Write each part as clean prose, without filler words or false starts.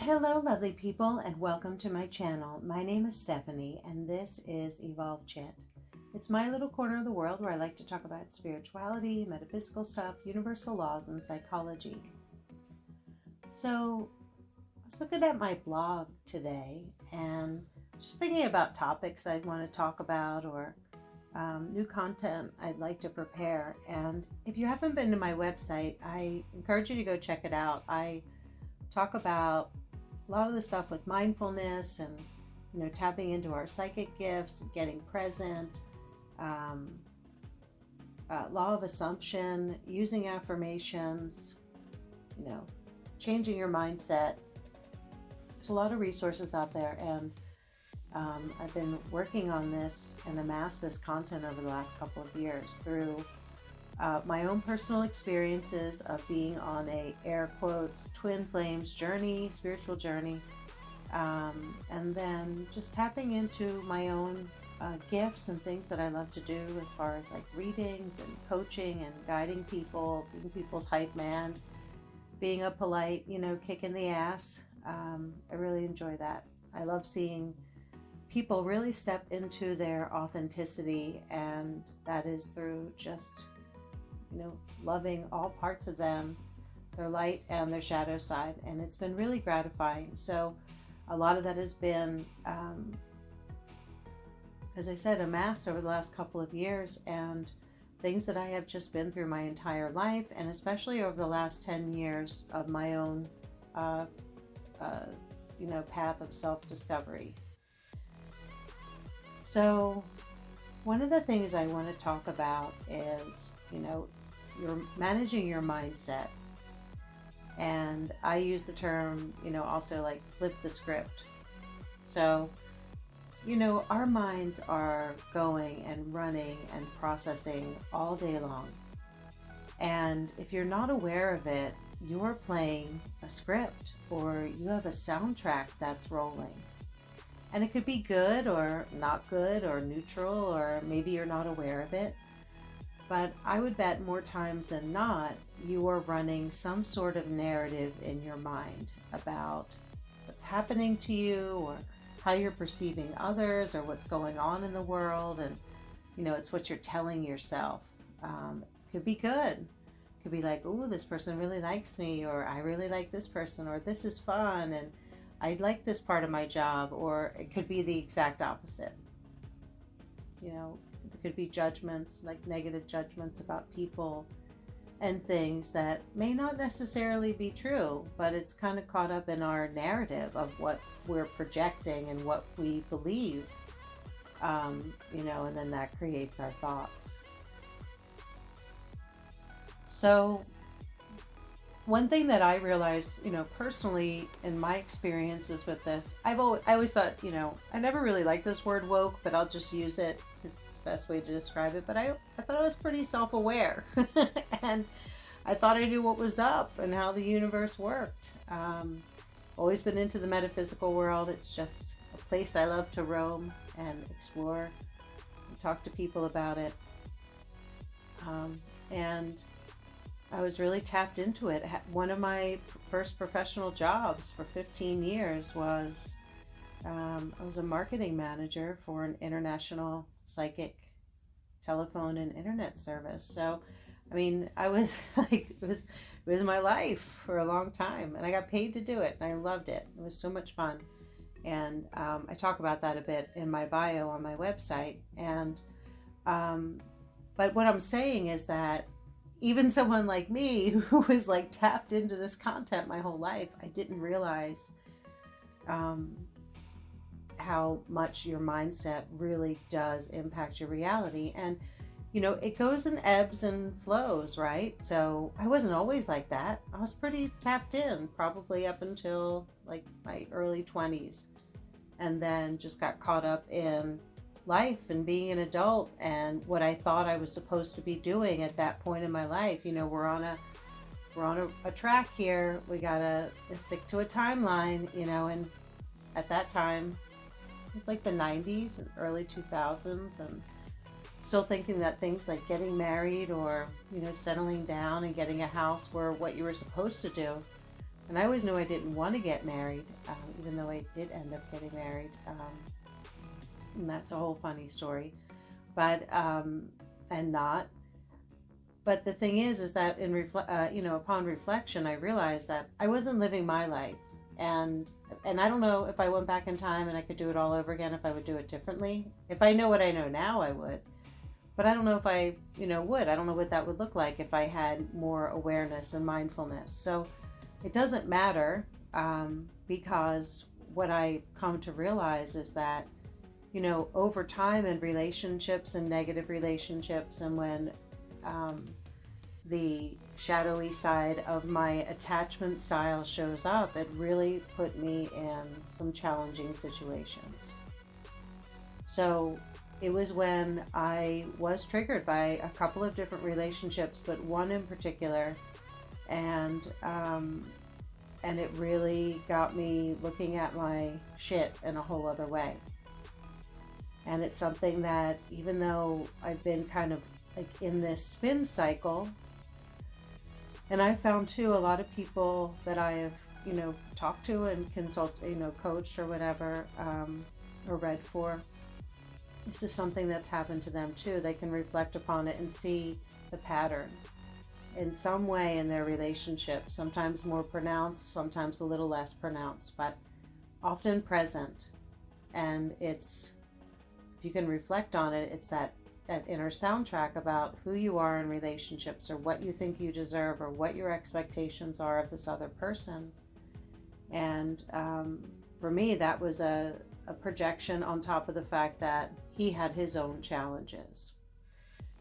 Hello, lovely people, and welcome to my channel. My name is Stephanie, and this is Evolve Chit. It's my little corner of the world where I like to talk about spirituality, metaphysical stuff, universal laws, and psychology. So, I was looking at my blog today and just thinking about topics I'd want to talk about or new content I'd like to prepare. And if you haven't been to my website, I encourage you to go check it out. I talk about a lot of the stuff with mindfulness and tapping into our psychic gifts, getting present, law of assumption, using affirmations, changing your mindset. There's a lot of resources out there, and I've been working on this and amassed this content over the last couple of years through my own personal experiences of being on a air quotes twin flames journey, spiritual journey, and then just tapping into my own gifts and things that I love to do as far as like readings and coaching and guiding people, being people's hype man, being a polite, kick in the ass. I really enjoy that. I love seeing people really step into their authenticity, and that is through just loving all parts of them, their light and their shadow side. And it's been really gratifying. So a lot of that has been, as I said, amassed over the last couple of years, and things that I have just been through my entire life, and especially over the last 10 years of my own, path of self-discovery. So one of the things I want to talk about is, you're managing your mindset. And I use the term, also like flip the script. So, our minds are going and running and processing all day long. And if you're not aware of it, you're playing a script or you have a soundtrack that's rolling. And it could be good or not good or neutral, or maybe you're not aware of it. But I would bet more times than not, you are running some sort of narrative in your mind about what's happening to you or how you're perceiving others or what's going on in the world. And, it's what you're telling yourself. It could be good. It could be like, oh, this person really likes me, or I really like this person, or this is fun, and I like this part of my job. Or it could be the exact opposite. There could be judgments, like negative judgments about people and things that may not necessarily be true, but it's kind of caught up in our narrative of what we're projecting and what we believe, and then that creates our thoughts. So one thing that I realized, personally in my experiences with this, I always thought, I never really liked this word woke, but I'll just use it because it's the best way to describe it. But I thought I was pretty self-aware and I thought I knew what was up and how the universe worked. Always been into the metaphysical world. It's just a place I love to roam and explore and talk to people about it. And I was really tapped into it. One of my first professional jobs for 15 years was I was a marketing manager for an international psychic telephone and internet service. So, I was like, it was my life for a long time, and I got paid to do it, and I loved it. It was so much fun. And I talk about that a bit in my bio on my website. And but what I'm saying is that even someone like me who was like tapped into this content my whole life, I didn't realize how much your mindset really does impact your reality. And, it goes in ebbs and flows, right? So I wasn't always like that. I was pretty tapped in, probably up until like my early 20s, and then just got caught up in life and being an adult and what I thought I was supposed to be doing at that point in my life. We're on a track here. We gotta stick to a timeline, and at that time it was like the 90s and early 2000s, and still thinking that things like getting married or settling down and getting a house were what you were supposed to do. And I always knew I didn't want to get married, even though I did end up getting married. And that's a whole funny story. But, and not. But the thing is that upon reflection, I realized that I wasn't living my life. And I don't know if I went back in time and I could do it all over again, if I would do it differently. If I know what I know now, I would. But I don't know if I, would. I don't know what that would look like if I had more awareness and mindfulness. So it doesn't matter, because what I come to realize is that, over time in relationships and negative relationships, and when the shadowy side of my attachment style shows up, it really put me in some challenging situations. So it was when I was triggered by a couple of different relationships, but one in particular, and it really got me looking at my shit in a whole other way. And it's something that, even though I've been kind of like in this spin cycle, and I found too, a lot of people that I have, talked to and coached or whatever, or read for, this is something that's happened to them too. They can reflect upon it and see the pattern in some way in their relationship, sometimes more pronounced, sometimes a little less pronounced, but often present. And it's, if you can reflect on it, it's that inner soundtrack about who you are in relationships, or what you think you deserve, or what your expectations are of this other person. And for me, that was a projection on top of the fact that he had his own challenges.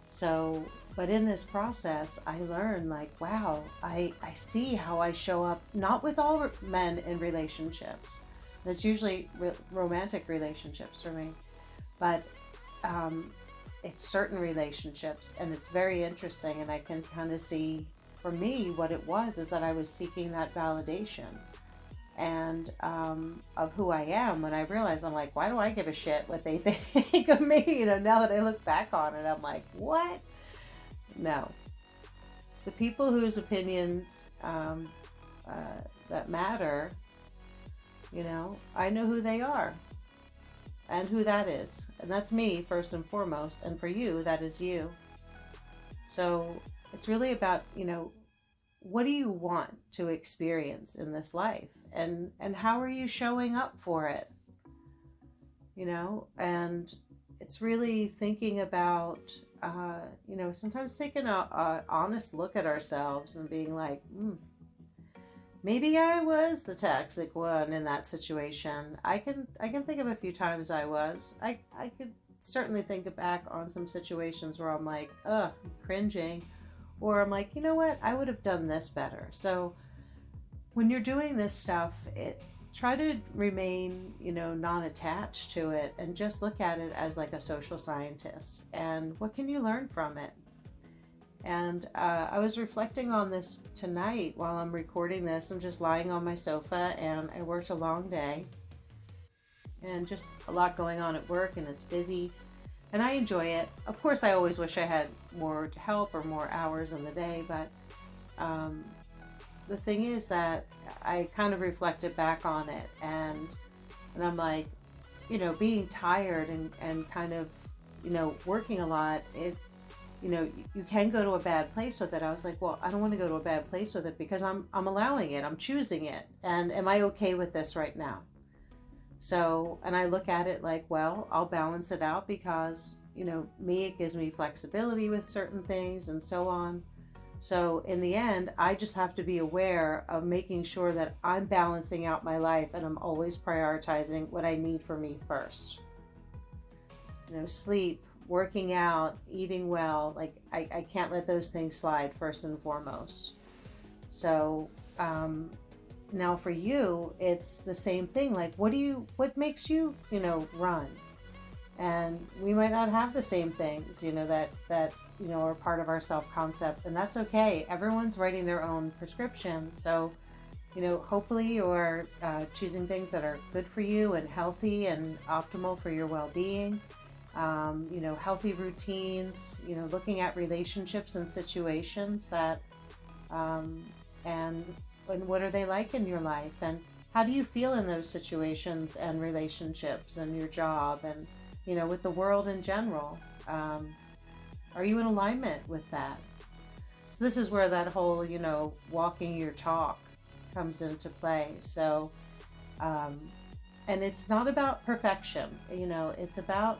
So, but in this process, I learned, like, wow, I see how I show up, not with all men in relationships. That's usually romantic relationships for me. But it's certain relationships, and it's very interesting. And I can kind of see, for me, what it was is that I was seeking that validation and of who I am. When I realized, I'm like, why do I give a shit what they think of me? Now that I look back on it, I'm like, what? No. The people whose opinions that matter, I know who they are and who that is. And that's me, first and foremost. And for you, that is you. So it's really about, what do you want to experience in this life? And how are you showing up for it? And it's really thinking about, sometimes taking a honest look at ourselves and being like, maybe I was the toxic one in that situation. I can think of a few times I was. I could certainly think back on some situations where I'm like, cringing. Or I'm like, you know what? I would have done this better. So when you're doing this stuff, try to remain, non-attached to it, and just look at it as like a social scientist. And what can you learn from it? And I was reflecting on this tonight while I'm recording this. I'm just lying on my sofa, and I worked a long day and just a lot going on at work, and it's busy. And I enjoy it. Of course, I always wish I had more help or more hours in the day, but the thing is that I kind of reflected back on it, and I'm like, being tired and kind of, working a lot, you can go to a bad place with it. I was like, well, I don't want to go to a bad place with it, because I'm allowing it, I'm choosing it, and am I okay with this right now? So, and I look at it like, well, I'll balance it out, because, it gives me flexibility with certain things and so on. So in the end, I just have to be aware of making sure that I'm balancing out my life, and I'm always prioritizing what I need for me first. Sleep, working out, eating well, like I can't let those things slide first and foremost. So, now for you, it's the same thing. Like, what makes you, run? And we might not have the same things, that are part of our self-concept, and that's okay. Everyone's writing their own prescription. So, hopefully you're choosing things that are good for you and healthy and optimal for your well-being. Healthy routines, looking at relationships and situations that, and and what are they like in your life, and how do you feel in those situations and relationships and your job and, with the world in general. Are you in alignment with that? So this is where that whole, walking your talk comes into play. So, and it's not about perfection, it's about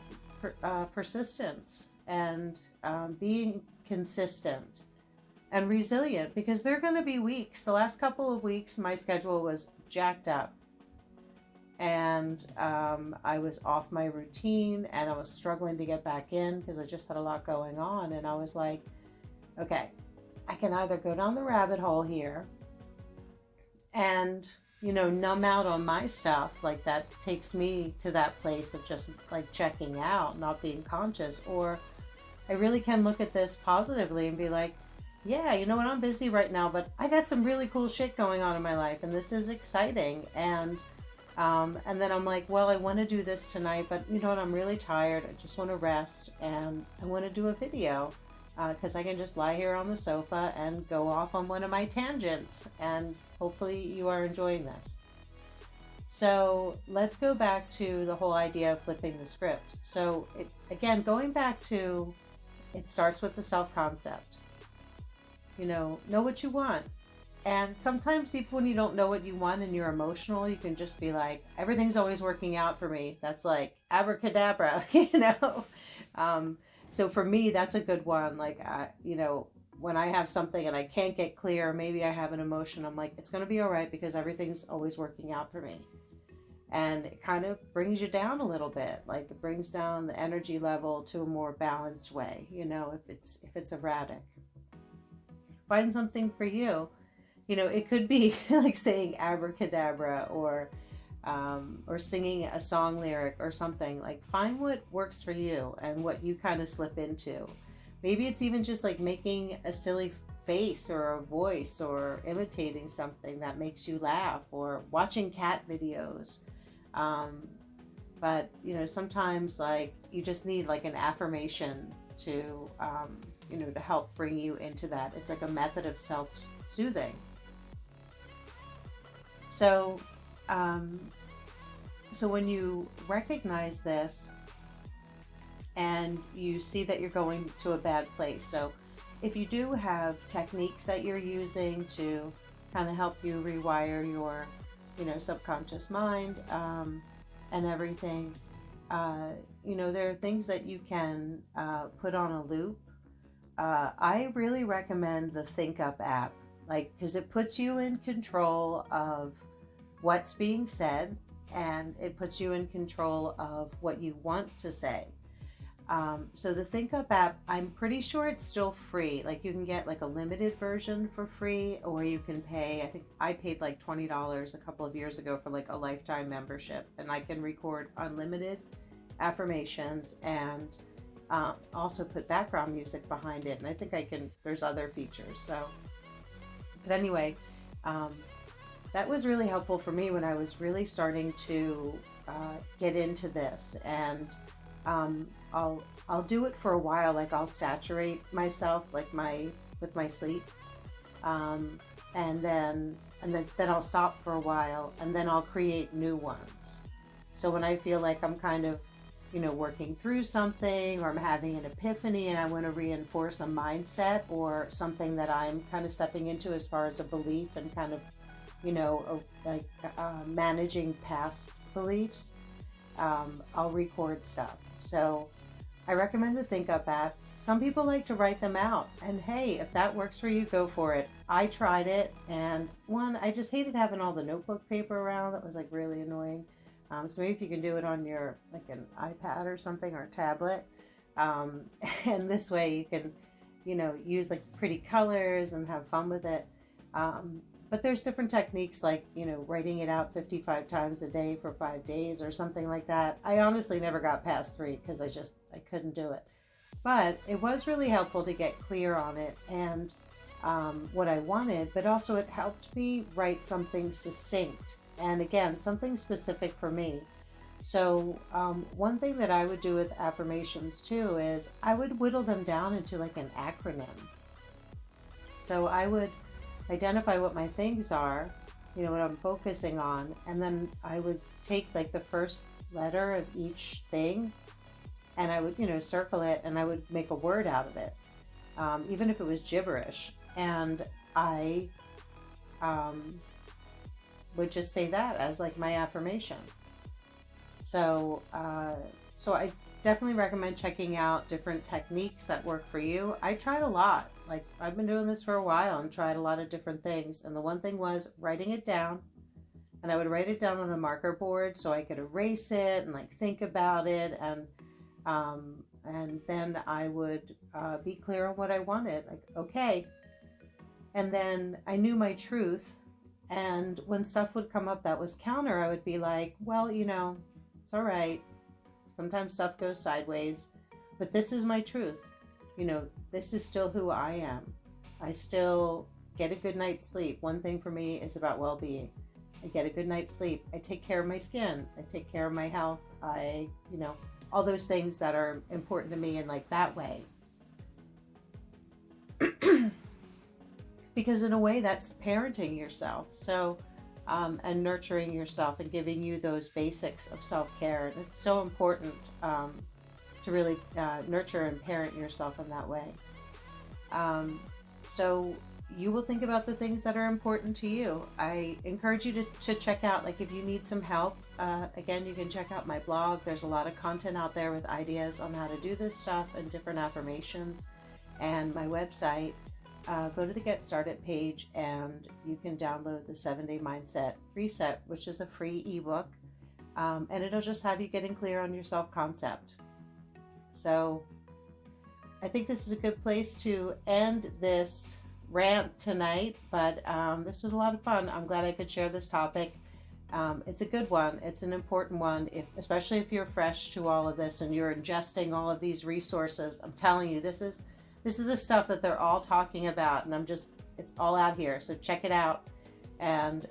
persistence and being consistent and resilient, because there are going to be weeks. The last couple of weeks, my schedule was jacked up, and I was off my routine, and I was struggling to get back in because I just had a lot going on. And I was like, okay, I can either go down the rabbit hole here and, numb out on my stuff, like that takes me to that place of just like checking out, not being conscious, or I really can look at this positively and be like, yeah, you know what, I'm busy right now, but I got some really cool shit going on in my life, and this is exciting. And then I'm like, well, I want to do this tonight, but you know what, I'm really tired. I just want to rest, and I want to do a video because I can just lie here on the sofa and go off on one of my tangents, and hopefully you are enjoying this. So let's go back to the whole idea of flipping the script. So again, going back to, it starts with the self-concept. Know what you want. And sometimes even when you don't know what you want and you're emotional, you can just be like, everything's always working out for me. That's like abracadabra, So for me, that's a good one. Like, when I have something and I can't get clear, maybe I have an emotion, I'm like, it's going to be all right because everything's always working out for me. And it kind of brings you down a little bit. Like, it brings down the energy level to a more balanced way, if it's erratic. Find something for you. It could be like saying abracadabra or singing a song lyric or something. Like, find what works for you and what you kind of slip into. Maybe it's even just like making a silly face or a voice or imitating something that makes you laugh, or watching cat videos. But, sometimes like you just need like an affirmation to, to help bring you into that. It's like a method of self-soothing. So, so when you recognize this and you see that you're going to a bad place, so if you do have techniques that you're using to kind of help you rewire your, subconscious mind, and everything, there are things that you can put on a loop. I really recommend the Think Up app, because it puts you in control of what's being said, and it puts you in control of what you want to say. So the Think Up app, I'm pretty sure it's still free. Like, you can get like a limited version for free, or you can pay, I think I paid like $20 a couple of years ago for like a lifetime membership, and I can record unlimited affirmations and also put background music behind it. And I think there's other features. So, but anyway, that was really helpful for me when I was really starting to get into this. And I'll do it for a while. Like, I'll saturate myself with my sleep, and then I'll stop for a while, and then I'll create new ones. So when I feel like I'm kind of working through something, or I'm having an epiphany and I want to reinforce a mindset or something that I'm kind of stepping into as far as a belief, and kind of managing past beliefs, I'll record stuff. So I recommend the Think Up app. Some people like to write them out, and hey, if that works for you, go for it. I tried it, and I just hated having all the notebook paper around. That was like really annoying. So maybe if you can do it on your, like, an iPad or something, or a tablet, and this way you can, use like pretty colors and have fun with it. But there's different techniques, like, writing it out 55 times a day for 5 days or something like that. I honestly never got past 3 because I couldn't do it. But it was really helpful to get clear on it and what I wanted, but also it helped me write something succinct. And again, something specific for me. So one thing that I would do with affirmations too is I would whittle them down into like an acronym. So I would identify what my things are, what I'm focusing on, and then I would take like the first letter of each thing and I would, circle it and I would make a word out of it, even if it was gibberish. And I would just say that as like my affirmation. So I definitely recommend checking out different techniques that work for you. I tried a lot. Like, I've been doing this for a while and tried a lot of different things. And the one thing was writing it down. And I would write it down on a marker board so I could erase it and like think about it. And then I would be clear on what I wanted. Like, okay. And then I knew my truth. And when stuff would come up that was counter, I would be like, well, it's all right. Sometimes stuff goes sideways, but this is my truth. This is still who I am. I still get a good night's sleep. One thing for me is about well-being. I get a good night's sleep. I take care of my skin. I take care of my health. All those things that are important to me in like that way. Because in a way that's parenting yourself. So, and nurturing yourself and giving you those basics of self-care. And it's so important to really nurture and parent yourself in that way. So you will think about the things that are important to you. I encourage you to check out, like if you need some help, again, you can check out my blog. There's a lot of content out there with ideas on how to do this stuff and different affirmations. And my website, go to the Get Started page and you can download the 7-Day Mindset Reset, which is a free ebook. And it'll just have you getting clear on your self-concept. So I think this is a good place to end this rant tonight, but this was a lot of fun. I'm glad I could share this topic. It's a good one. It's an important one, especially if you're fresh to all of this and you're ingesting all of these resources. I'm telling you, this is the stuff that they're all talking about, and it's all out here. So check it out and,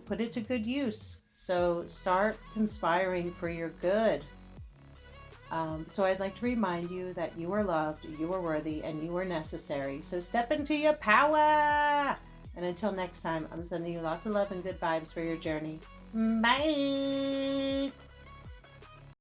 put it to good use. So start conspiring for your good. So I'd like to remind you that you are loved, you are worthy, and you are necessary. So step into your power. And until next time, I'm sending you lots of love and good vibes for your journey. Bye.